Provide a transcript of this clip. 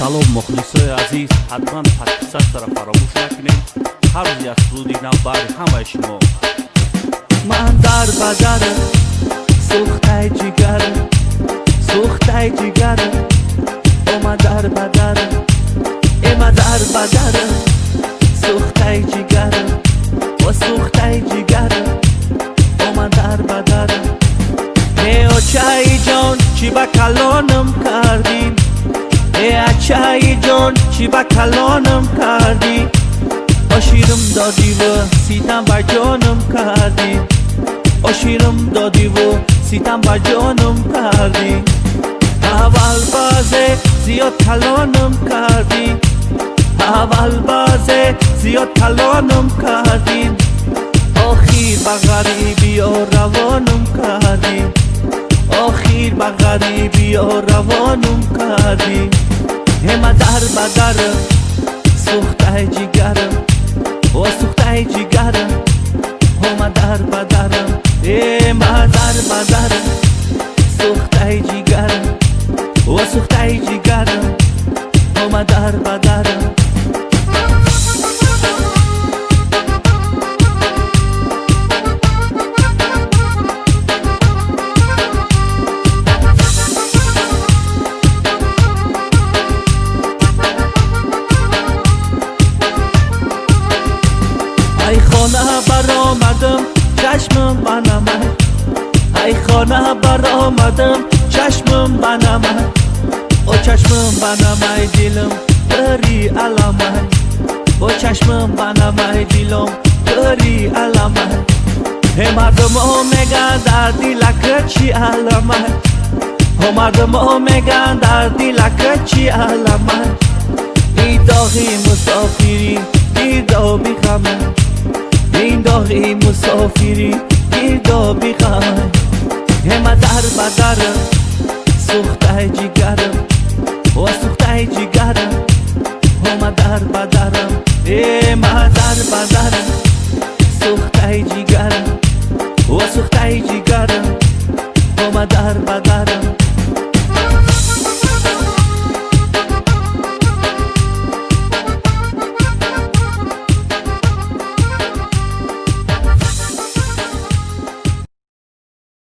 салом мухлисои азиз, ҳатман подписатсара фаромӯш накунед. ҳар рӯзи аз суруди нав баъри ҳамаи шумо. ман дар бадар сӯхтай ҷигар, сӯхтай ҷигар, ома дар бадар, эма дар бадар, сӯхтай ҷигар, о сӯхтай ҷигар, ома дар бадар. очаи ҷон чӣ ба калонам кардӣ, очаи ҷон чӣ ба калонам кардӣ, оширим додиву ситам ба ҷонам кардӣ, оширим додиву ситам ба ҷонам кардӣ. аввал баъзе зиёд калонам кардӣ, аввал баъзе зиёд калонам кардӣ, охир ба ғарибиё равонам кардӣ, охир ба ғарибиё равонам кардӣ. эма дар бадар сӯхтай ҷигарам, о сӯхтай ҷигарам, ома дар бадарам, эма дар бадарам, сӯхтай ҷигарам, о сӯхтай ҷигарам, ома дар бадарам. ای خانه برآمدم چشمم بنمد، ای خانه برآمدم چشمم بنمد، او چشمم بنمای دلم داری علامت، او چشمم بنمای دلم داری علامت. مردم ها میگن در دلک چی علامت، مردم ها میگن در دلک چی علامت. این داغی مسافری گیردا بیخمه، این داغی مسافری گیردا بیخمه. اما در بدرم سوختای جگرم، و سوختای جگرم، اما در بدرم، اما در بدرم سوختای جگرم، و سوختای جگرم، اما در بدرم.